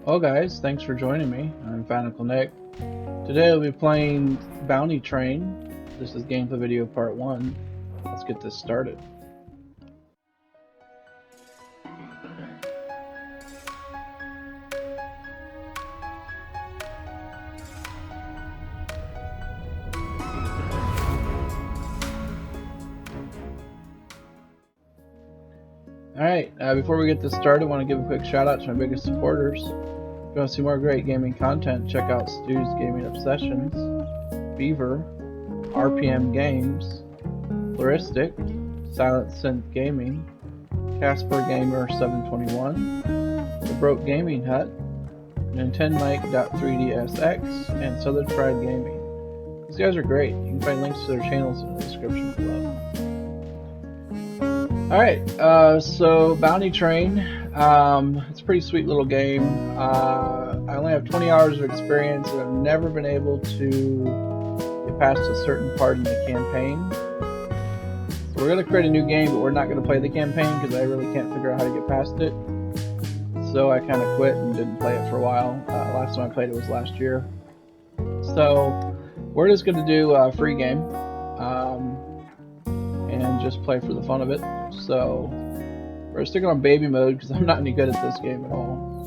Well guys, thanks for joining me. I'm fatunclenick. Today I'll be playing Bounty Train. This is gameplay video part 1. Let's get this started. Alright, before we get this started, I want to give a quick shout out to my biggest supporters. If you want to see more great gaming content, check out Stu's Gaming Obsessions, Beaver, RPM Games, Floristic, Silent Synth Gaming, Casper Gamer 721, The Broke Gaming Hut, Nintendmike.3dsx, and Southern Fried Gaming. These guys are great. You can find links to their channels in the description below. Alright, so Bounty Train, it's a pretty sweet little game. I only have 20 hours of experience and I've never been able to get past a certain part in the campaign. So we're going to create a new game, but we're not going to play the campaign because I really can't figure out how to get past it. So I kind of quit and didn't play it for a while. Last time I played it was last year. So we're just going to do a free game. And just play for the fun of it. So we're sticking on baby mode because I'm not any good at this game at all.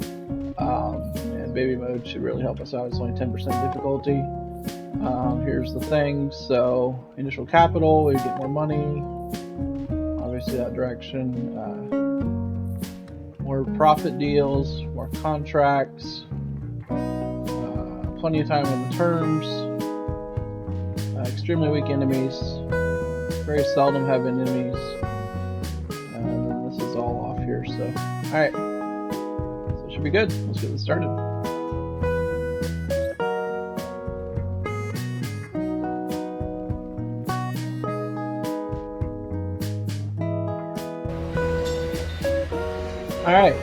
And baby mode should really help us out. It's only 10% difficulty. Here's the thing. So initial capital, we get more money. Obviously that direction. More profit deals, more contracts. Plenty of time in the terms. Extremely weak enemies. Very seldom have enemies. This is all off here, so alright. So it should be good. Let's get this started. Alright.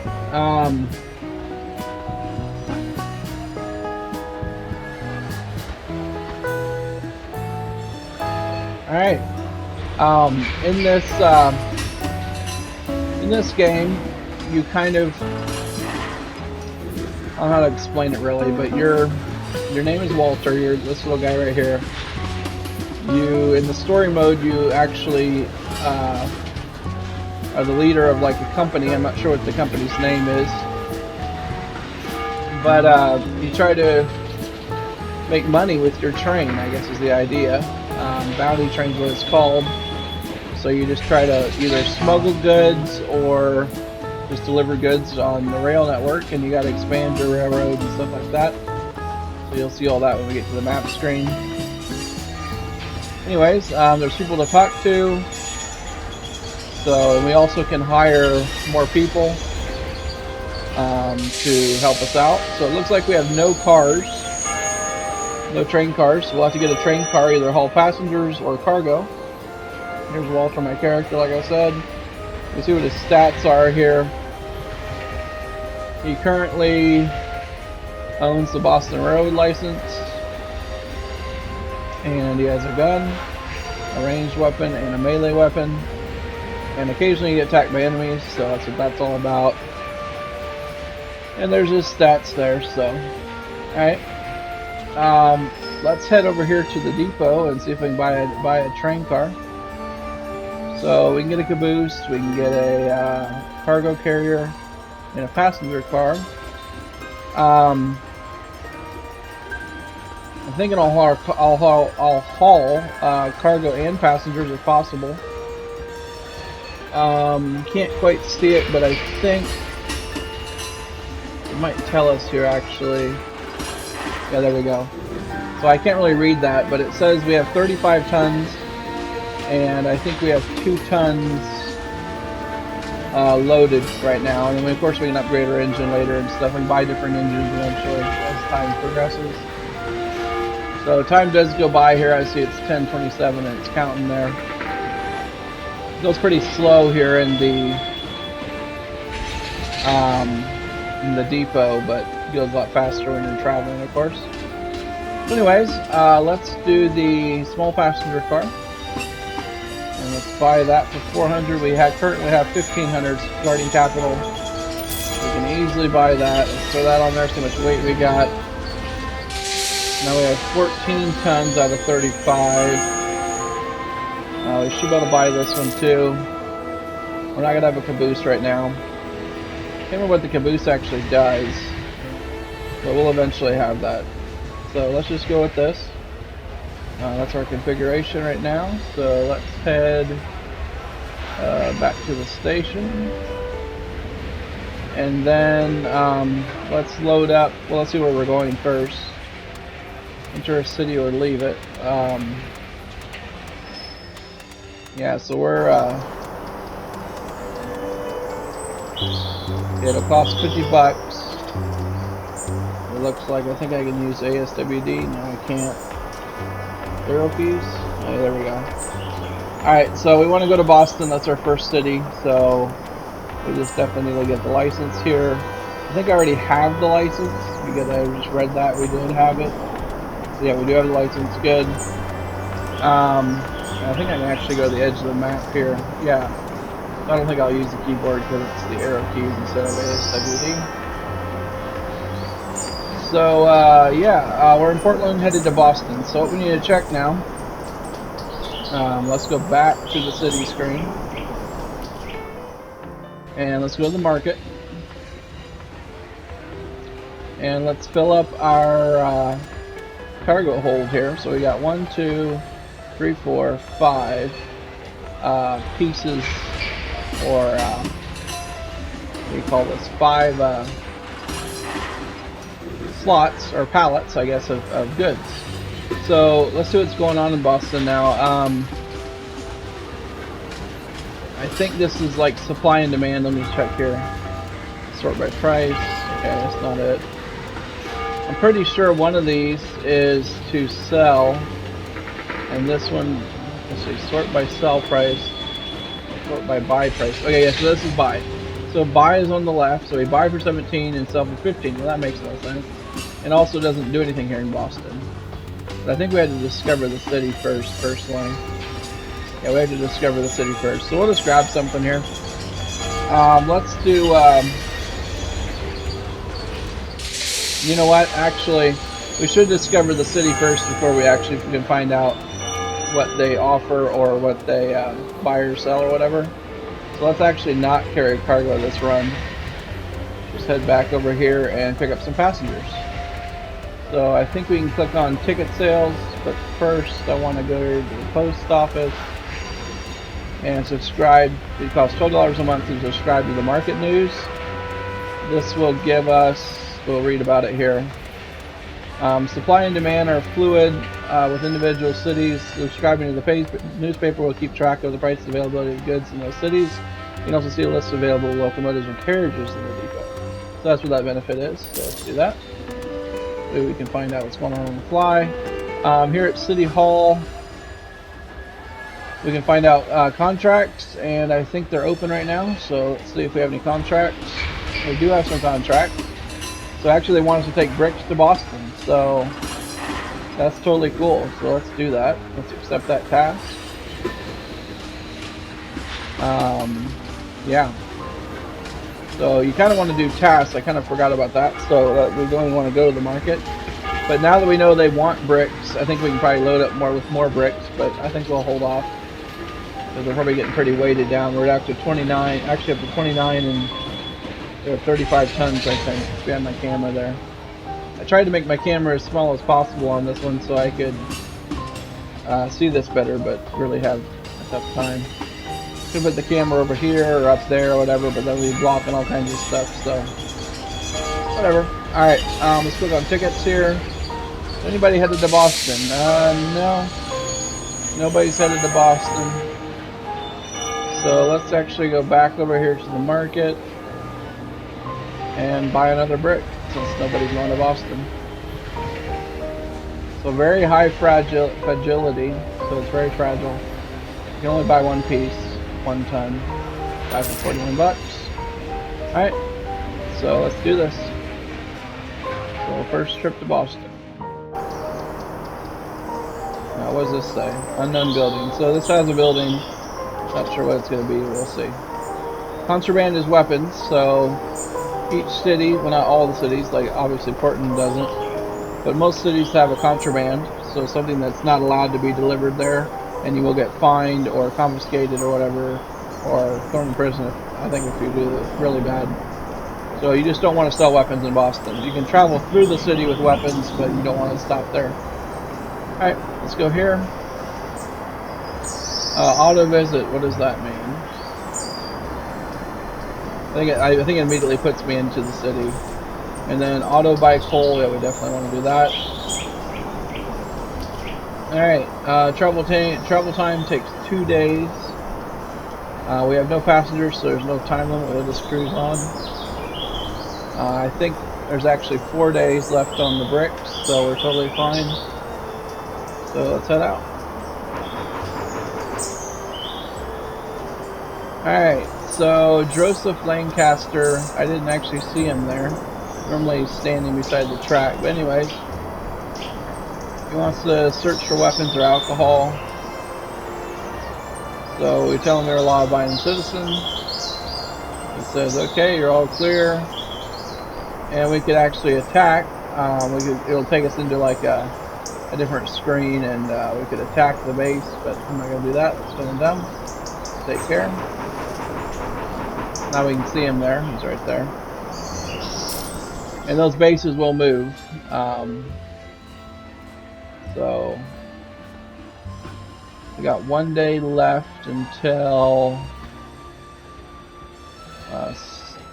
Alright. In this game, you kind of, I don't know how to explain it really, but your name is Walter. You're this little guy right here. You, in the story mode, you actually are the leader of like a company. I'm not sure what the company's name is, but you try to make money with your train, I guess is the idea. Bounty Train's what it's called. So you just try to either smuggle goods or just deliver goods on the rail network, and you got to expand your railroad and stuff like that. So you'll see all that when we get to the map screen. Anyways, there's people to talk to. So and we also can hire more people to help us out. So it looks like we have no cars. No train cars, so we'll have to get a train car, either haul passengers or cargo. Here's Walter, my character, like I said. You see what his stats are here. He currently owns the Boston Road license. And he has a gun, a ranged weapon, and a melee weapon. And occasionally you get attacked by enemies, so that's what that's all about. And there's his stats there, so. Alright. Let's head over here to the depot and see if we can buy a train car. So we can get a caboose, we can get a cargo carrier, and a passenger car. I'm thinking I'll haul cargo and passengers if possible. Can't quite see it, but I think it might tell us here actually. Yeah, there we go. So I can't really read that, but it says we have 35 tons, and I think we have 2 tons loaded right now. And then of course we can upgrade our engine later and stuff, and buy different engines eventually as time progresses. So time does go by here. I see it's 10:27 and it's counting there. It goes pretty slow here in the depot, but goes a lot faster when you're traveling, of course. So anyways, let's do the small passenger car, and let's buy that for 400. We currently have 1,500 starting capital. We can easily buy that. Let's throw that on there, see how much weight we got. Now we have 14 tons out of 35. We should be able to buy this one too. We're not going to have a caboose right now. Can't remember what the caboose actually does, but we'll eventually have that. So let's just go with this. That's our configuration right now. So let's head back to the station. And then let's load up. Well, let's see where we're going first. Enter a city or leave it. Yeah, so we're it'll cost $50. It looks like I think I can use ASWD. No, I can't. Arrow keys. Oh, there we go. Alright, so we want to go to Boston. That's our first city. So we just definitely need to get the license here. I think I already have the license because I just read that we did have it. So yeah, we do have the license. Good. I think I can actually go to the edge of the map here. Yeah. I don't think I'll use the keyboard because it's the arrow keys instead of ASWD. So yeah, we're in Portland, headed to Boston. So what we need to check now. Let's go back to the city screen. And let's go to the market. And let's fill up our cargo hold here. So we got 1, 2, 3, 4, 5 pieces, or what do you call this? 5 slots or pallets, I guess, of goods. So let's see what's going on in Boston now. I think this is like supply and demand. Let me check here. Sort by price. Okay, that's not it. I'm pretty sure one of these is to sell, and this one, let's see, sort by sell price, sort by buy price. Okay, yeah, so this is buy. So buy is on the left, so we buy for 17 and sell for 15. Well, that makes no sense. And also doesn't do anything here in Boston. But I think we had to discover the city first, personally. Yeah, we had to discover the city first. So we'll just grab something here. Let's do, you know what, actually, we should discover the city first before we actually can find out what they offer or what they buy or sell or whatever. So let's actually not carry cargo this run. Just head back over here and pick up some passengers. So I think we can click on ticket sales, but first I want to go to the post office and subscribe. It costs $12 a month to subscribe to the market news. This will give us, we'll read about it here. Supply and demand are fluid with individual cities. Subscribing to the newspaper will keep track of the price and availability of goods in those cities. You can also see a list of available locomotives and carriages in the depot. So that's what that benefit is. So let's do that. Maybe we can find out what's going on the fly. Here at City Hall, we can find out contracts, and I think they're open right now. So let's see if we have any contracts. We do have some contracts. So actually they want us to take bricks to Boston. So that's totally cool. So let's do that. Let's accept that task. Yeah. So you kind of want to do tasks. I kind of forgot about that. So we only want to go to the market. But now that we know they want bricks, I think we can probably load up more with more bricks. But I think we'll hold off because we're probably getting pretty weighted down. We're up to 29. Actually, up to 29 and there are 35 tons, I think, behind my camera there. I tried to make my camera as small as possible on this one so I could see this better, but really have a tough time. Could put the camera over here or up there or whatever, but then we'd be blocking all kinds of stuff, so whatever. Alright, let's click on tickets here. Anybody headed to Boston? No. Nobody's headed to Boston. So let's actually go back over here to the market and buy another brick since nobody's going to Boston. So very high fragility, so it's very fragile. You can only buy one piece, 1 ton, buy for 41 bucks. Alright, so let's do this. So first trip to Boston. Now what does this say? Unknown building. So this has a building. Not sure what it's going to be, we'll see. Contraband is weapons, so each city, well not all the cities, like obviously Portland doesn't, but most cities have a contraband, so something that's not allowed to be delivered there, and you will get fined or confiscated or whatever, or thrown in prison, I think, if you do it really bad. So you just don't want to sell weapons in Boston. You can travel through the city with weapons, but you don't want to stop there. Alright, let's go here. Auto visit, what does that mean? I think it immediately puts me into the city. And then auto buy coal, yeah, we definitely want to do that. Alright, travel time takes 2 days. We have no passengers, so there's no time limit. We'll just cruise on. I think there's actually 4 days left on the bricks, so we're totally fine. So let's head out. Alright, so Joseph Lancaster, I didn't actually see him there. Normally he's standing beside the track, but anyways. He wants to search for weapons or alcohol. So we tell him they're a law-abiding citizen. He says, okay, you're all clear. And we could actually attack. It'll take us into like a different screen, and we could attack the base, but I'm not going to do that. Let's put him down. Take care. Now we can see him there. He's right there. And those bases will move. So we got 1 day left until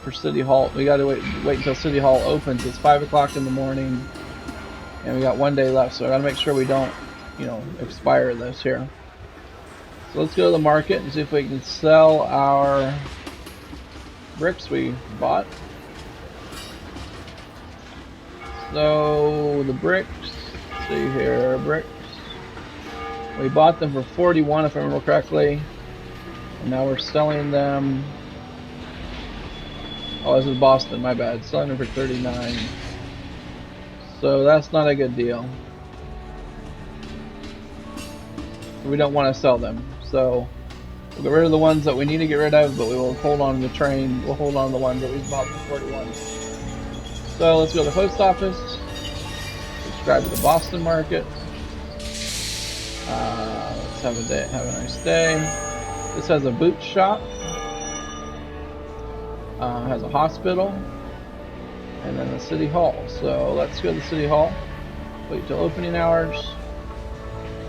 for City Hall. We got to wait until City Hall opens. It's 5 o'clock in the morning, and we got 1 day left. So I got to make sure we don't, expire this here. So let's go to the market and see if we can sell our bricks we bought. So the bricks, let's see here, bricks. We bought them for 41 if I remember correctly, and now we're selling them. Oh, this is Boston, my bad. Selling them for 39. So that's not a good deal. We don't want to sell them. So we'll get rid of the ones that we need to get rid of, but we will hold on to the train. We'll hold on to the ones that we bought for 41. So let's go to the post office. Subscribe to the Boston market. Let's have a nice day. This has a boot shop. Has a hospital, and then the City Hall. So let's go to the City Hall. Wait till opening hours,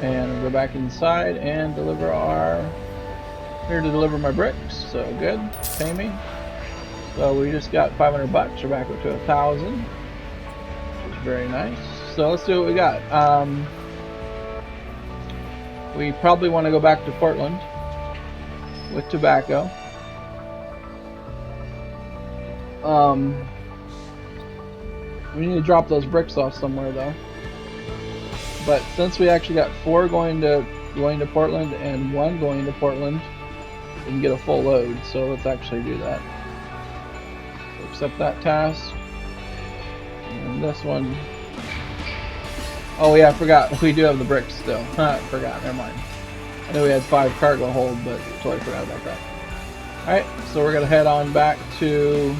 and we'll go back inside and deliver here to deliver my bricks. So good, pay me. So we just got 500 bucks. We're back up to 1,000, which is very nice. So let's see what we got. We probably want to go back to Portland with tobacco. We need to drop those bricks off somewhere though. But since we actually got 4 going to Portland and 1 going to Portland, we can get a full load. So let's actually do that. So accept that task. And this one. Oh yeah, I forgot. We do have the bricks still. I forgot. Never mind. I know we had 5 cargo hold, but totally forgot about that. Alright, so we're gonna head on back to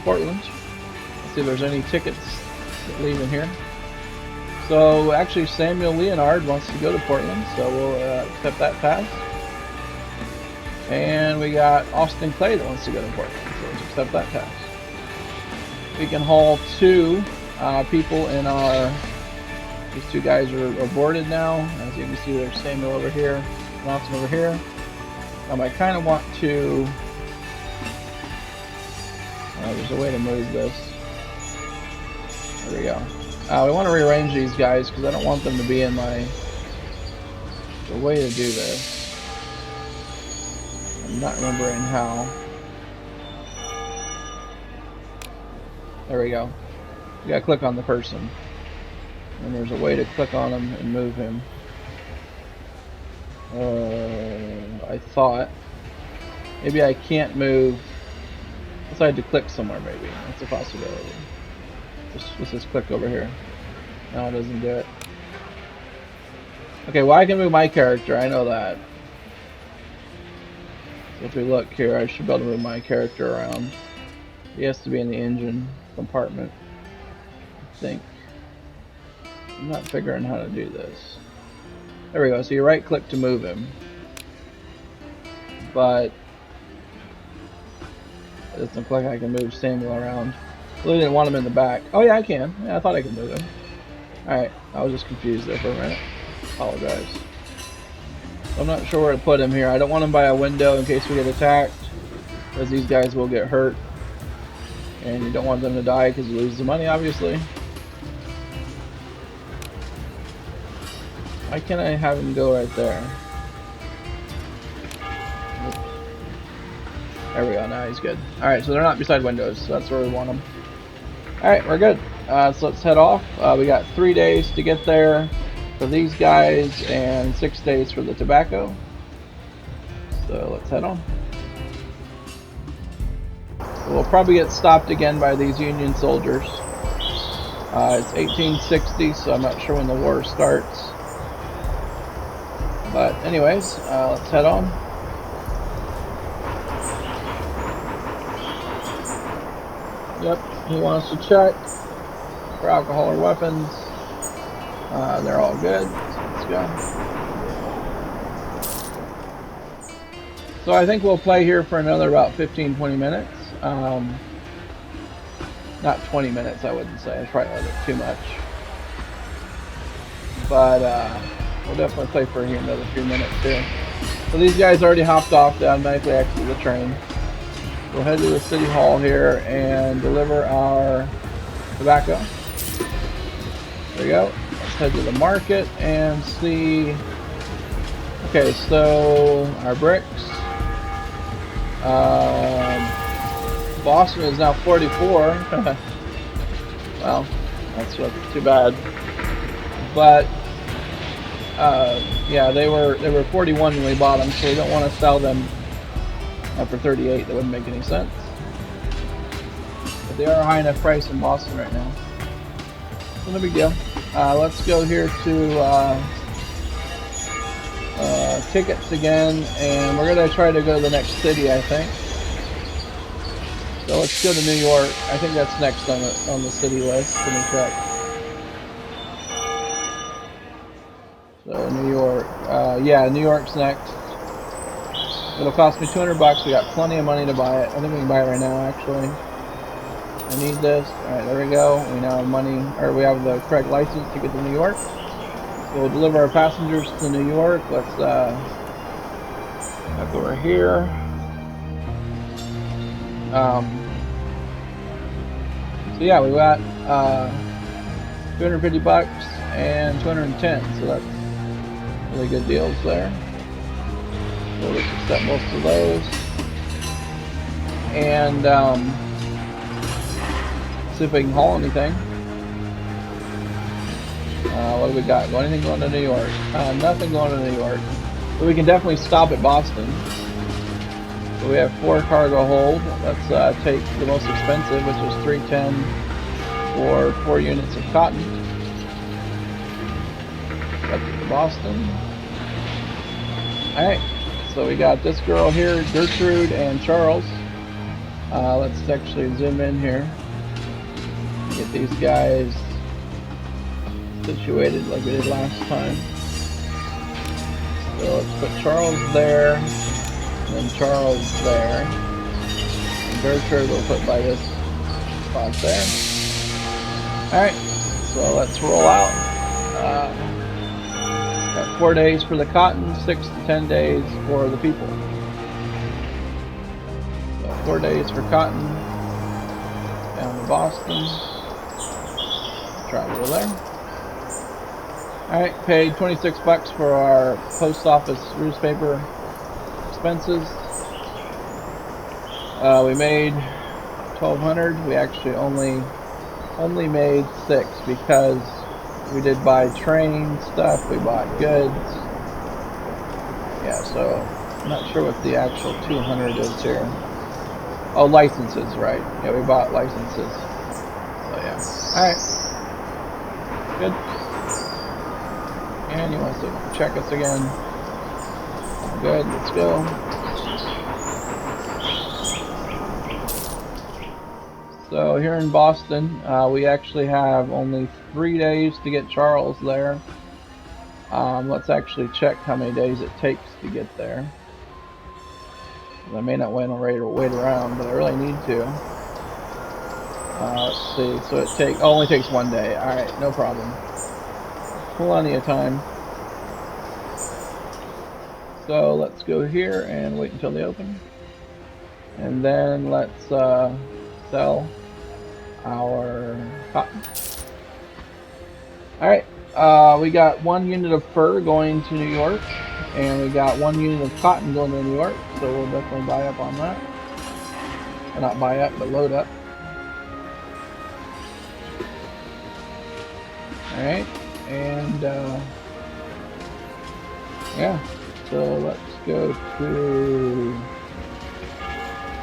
Portland. Let's see if there's any tickets leaving here. So actually Samuel Leonard wants to go to Portland, so we'll accept that pass. And we got Austin Clay that wants to go to Portland, so let's accept that pass. We can haul 2 people in our... These 2 guys are boarded now. As you can see, there's Samuel over here, and Austin over here. I kind of want to... there's a way to move this. There we go. We want to rearrange these guys because I don't want them to be in my... The way to do this. I'm not remembering how. There we go. You gotta click on the person. And there's a way to click on him and move him. I thought. Maybe I can't move. Unless I had to click somewhere, maybe. That's a possibility. Let's just click over here. No, it doesn't do it. Okay, well I can move my character, I know that. So if we look here, I should be able to move my character around. He has to be in the engine compartment, I think. I'm not figuring how to do this. There we go. So you right click to move him. But it doesn't look like I can move Samuel around. I really didn't want him in the back. Oh yeah, I can. Yeah, I thought I could move him. Alright, I was just confused there for a minute. Apologize. I'm not sure where to put him here. I don't want him by a window in case we get attacked, because these guys will get hurt. And you don't want them to die because you lose the money, obviously. Why can't I have him go right there? Oops. There we go, now he's good. Alright, so they're not beside windows, so that's where we want them. Alright, we're good. So let's head off. We got 3 days to get there for these guys and 6 days for the tobacco. So let's head on. We'll probably get stopped again by these Union soldiers. It's 1860, so I'm not sure when the war starts. But anyways, let's head on. Yep, he wants to check for alcohol or weapons. They're all good. Let's go. So I think we'll play here for another about 15-20 minutes. Not 20 minutes, I wouldn't say. It's probably a little bit too much. But we'll definitely play for here another few minutes here. So these guys already hopped off. They automatically exited the train. We'll head to the city hall here and deliver our tobacco. There we go. Let's head to the market and see. Okay, so our bricks. Boston is now 44. Well, that's too bad. But yeah, they were 41 when we bought them, so we don't want to sell them for 38. That wouldn't make any sense. But they are a high enough price in Boston right now. So no big deal. Let's go here to tickets again, and we're gonna try to go to the next city, I think. So let's go to New York. I think that's next on the city list. Let me check. So New York, yeah, New York's next. It'll cost me $200. We got plenty of money to buy it. I think we can buy it right now, actually. I need this. All right, there we go. We now have money, or we have the correct license to get to New York. So we'll deliver our passengers to New York. Let's go over here. So yeah, we got $250 and 210. So that's really good deals there. We'll just accept most of those. And see if we can haul anything. What do we got? Anything going to New York? Nothing going to New York. But we can definitely stop at Boston. So we have 4 cargo hold. Let's take the most expensive, which is $310 for 4 units of cotton. Up to Boston. Alright, so we got this girl here, Gertrude and Charles. Let's actually zoom in here. Get these guys situated like we did last time. So let's put Charles there, and then Charles there. And Gertrude we'll put by this spot there. Alright, so let's roll out. Got 4 days for the cotton, 6 to 10 days for the people. So 4 days for cotton, down to Boston. Travel there. Alright, paid $26 for our post office newspaper expenses. We made $1,200. We actually only made $6 because we did buy train stuff, we bought goods. Yeah, so I'm not sure what the actual 200 is here. Oh, licenses, right. Yeah, we bought licenses. So yeah. Alright. Good. And he wants to check us again. Good, let's go. So here in Boston, we actually have only 3 days to get Charles there. Let's actually check how many days it takes to get there. I may not want to wait around, but I really need to. Let's see. So it only takes 1 day. All right, no problem. Plenty of time. So let's go here and wait until they open, and then let's sell our cotton. All right. We got 1 unit of fur going to New York, and we got 1 unit of cotton going to New York, so we'll definitely buy up on that. Well, not buy up, but load up. Alright, and yeah, so let's go to,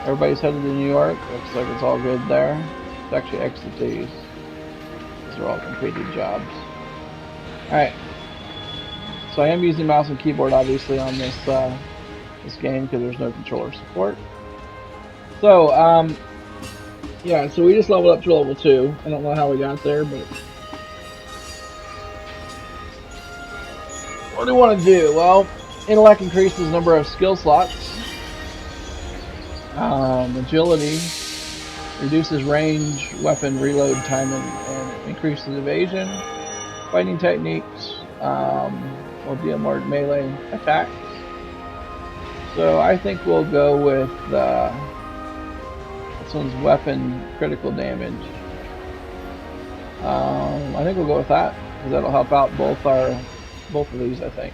everybody's headed to New York. Looks like it's all good there. Let's actually exit these. These are all completed jobs. Alright, so I am using mouse and keyboard obviously on this this game because there's no controller support. So yeah, so we just leveled up to level 2. I don't know how we got there, but what do we want to do? Well, intellect increases the number of skill slots. Agility reduces range, weapon reload time, and increases evasion. Fighting techniques will deal more melee attacks. So I think we'll go with this one's weapon critical damage. I think we'll go with that because that'll help out both of these, I think.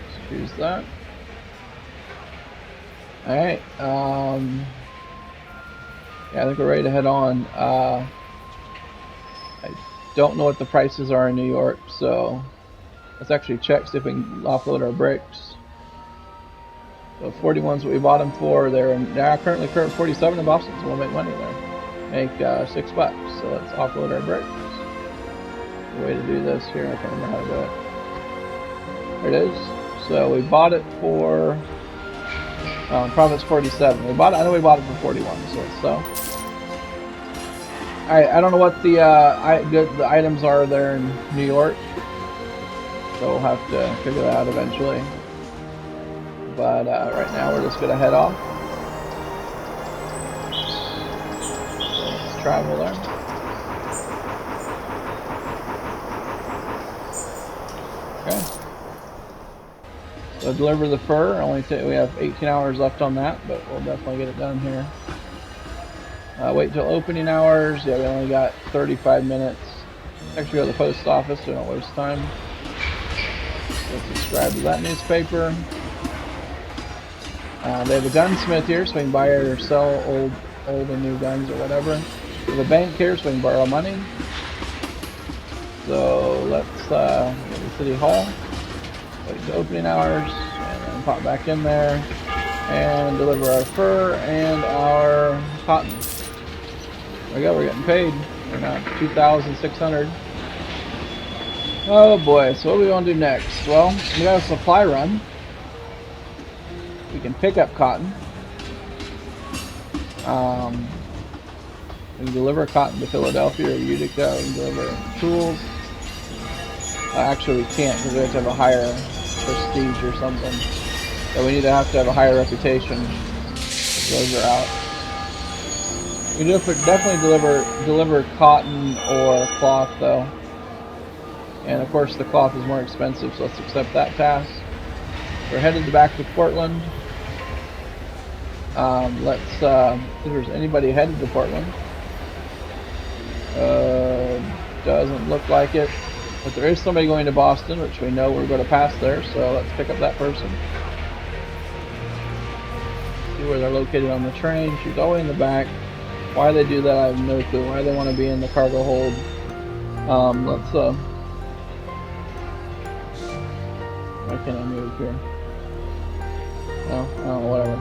Let's choose that. All right. Yeah, I think we're ready to head on. I don't know what the prices are in New York, so let's actually check, see if we can offload our bricks. So 41's what we bought them for. They're currently 47 in Boston, so we'll make money there. Make $6. So let's offload our bricks. The way to do this here, I can't remember how to do it. There it is. So we bought it for profit's 47. I know we bought it for 41. So let's sell. Alright, I don't know what the items are there in New York, so we'll have to figure that out eventually. But right now we're just gonna head off. So let's travel there. Okay. So deliver the fur. We have 18 hours left on that, but we'll definitely get it done here. Wait till opening hours. Yeah, we only got 35 minutes. Actually, go to the post office so we don't waste time. Let's subscribe to that newspaper. They have a gunsmith here, so we can buy or sell old and new guns or whatever. We have a bank here, so we can borrow money. So let's go to City Hall. Wait till opening hours, and then pop back in there and deliver our fur and our cotton. There we go, we're getting paid. We're now at 2,600. Oh boy, so what do we want to do next? Well, we got a supply run. We can pick up cotton. We can deliver cotton to Philadelphia or Utica. We can deliver tools. Actually, we can't because we have to have a higher prestige or something. So we have to have a higher reputation. Those are out. We definitely deliver cotton or cloth though, and of course the cloth is more expensive, so let's accept that task. We're headed back to Portland. Let's see if there's anybody headed to Portland. Doesn't look like it, but there is somebody going to Boston, which we know we're going to pass there, so let's pick up that person. See where they're located on the train. She's all the way in the back. Why they do that, I have no clue. Why they want to be in the cargo hold. Let's why can't I move here? Oh, whatever.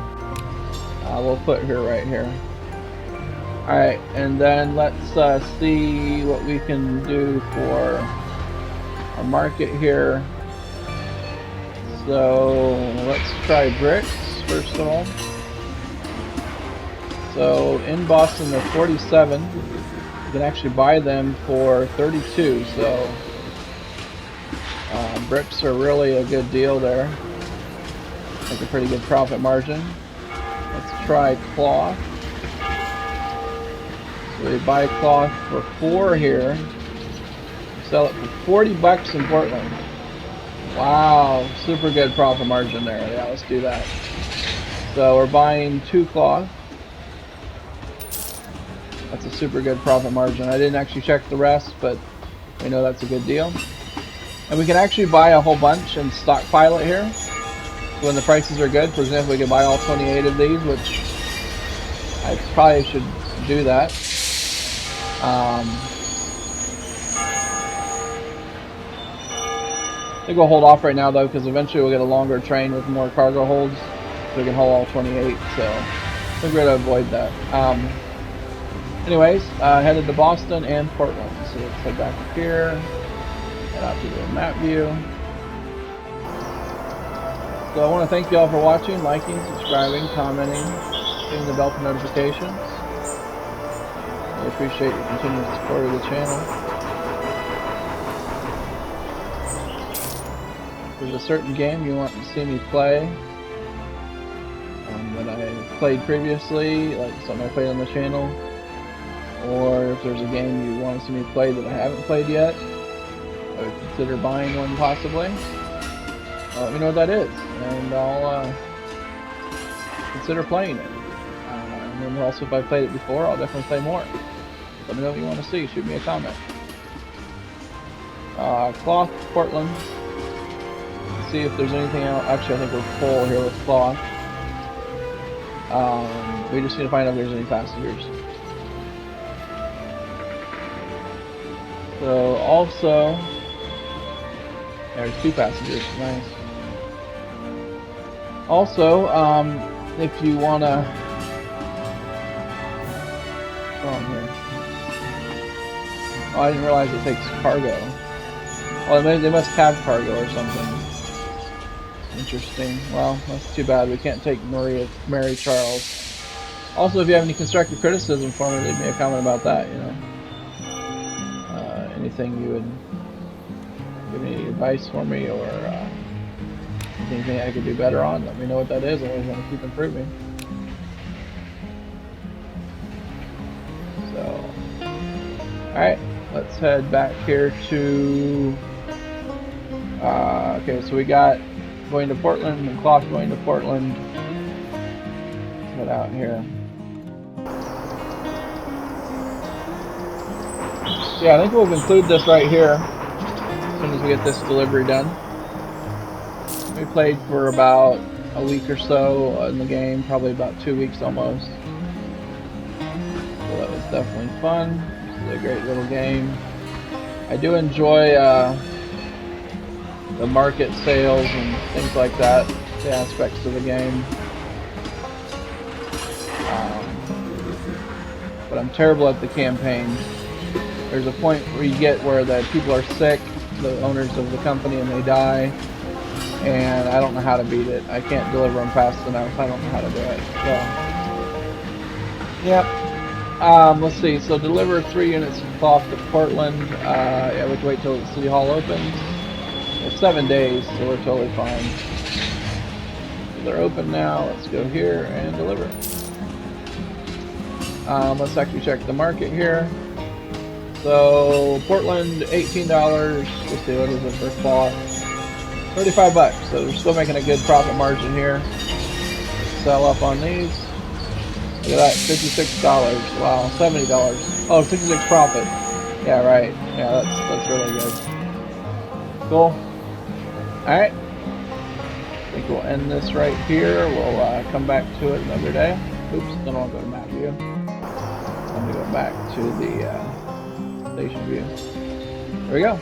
We'll put her right here. Alright, and then let's see what we can do for our market here. So let's try bricks first of all. So in Boston they're 47. You can actually buy them for 32. So bricks are really a good deal there. Like a pretty good profit margin. Let's try cloth. So we buy cloth for 4 here. Sell it for 40 bucks in Portland. Wow, super good profit margin there. Yeah, let's do that. So we're buying 2 cloth. That's a super good profit margin. I didn't actually check the rest, but we know that's a good deal. And we can actually buy a whole bunch and stockpile it here. So when the prices are good, for example, we can buy all 28 of these, which I probably should do that. I think we'll hold off right now though, because eventually we'll get a longer train with more cargo holds, so we can haul all 28. So I think we're going to avoid that. Anyways, headed to Boston and Portland. So let's head back up here, head out to the map view. So I want to thank you all for watching, liking, subscribing, commenting, hitting the bell for notifications. I appreciate your continued support of the channel. If there's a certain game you want to see me play that I played previously, like something I played on the channel, or if there's a game you want to see me play that I haven't played yet, I would consider buying one possibly. Let me know what that is, and I'll consider playing it. And then also, if I've played it before, I'll definitely play more. Let me know what you want to see. Shoot me a comment. Cloth, Portland. Let's see if there's anything else. Actually, I think we're full here with cloth. We just need to find out if there's any passengers. So also, there's 2 passengers. Nice. Also, if you wanna, oh, I didn't realize it takes cargo. Oh, they must have cargo or something. Interesting. Well, that's too bad. We can't take Mary Charles. Also, if you have any constructive criticism for me, leave me a comment about that. You know, anything you would give me any advice for me, or anything I could do better on, let me know what that is. I always want to keep improving. So, alright, let's head back here to, okay, so we got going to Portland and cloth going to Portland. Let's head out here. So yeah, I think we'll conclude this right here as soon as we get this delivery done. We played for about a week or so in the game, probably about 2 weeks almost. So that was definitely fun. It's a great little game. I do enjoy the market sales and things like that, the aspects of the game. But I'm terrible at the campaign. There's a point where you get where the people are sick, the owners of the company, and they die. And I don't know how to beat it. I can't deliver them fast enough. I don't know how to do it. So, yep. Let's see. So deliver 3 units of cloth to Portland. Yeah, we have to wait till the city hall opens. It's 7 days, so we're totally fine. So they're open now. Let's go here and deliver. Let's actually check the market here. So Portland, $18. Let's see, what is it for cloth? 35 bucks, so they're still making a good profit margin here. Sell up on these. Look at that, $56. Wow, $70. Oh, 66 profit. Yeah, right. Yeah, that's really good. Cool. Alright. I think we'll end this right here. We'll come back to it another day. Oops, don't want to go to map view. Let me go back to the station view. There we go.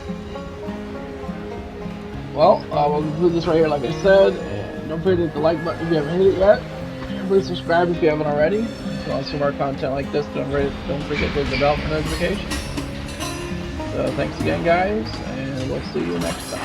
Well, we'll conclude this right here, like I said. And don't forget to hit the like button if you haven't hit it yet. And please subscribe if you haven't already. If you want some more content like this, don't forget to hit the bell for notifications. So thanks again, guys, and we'll see you next time.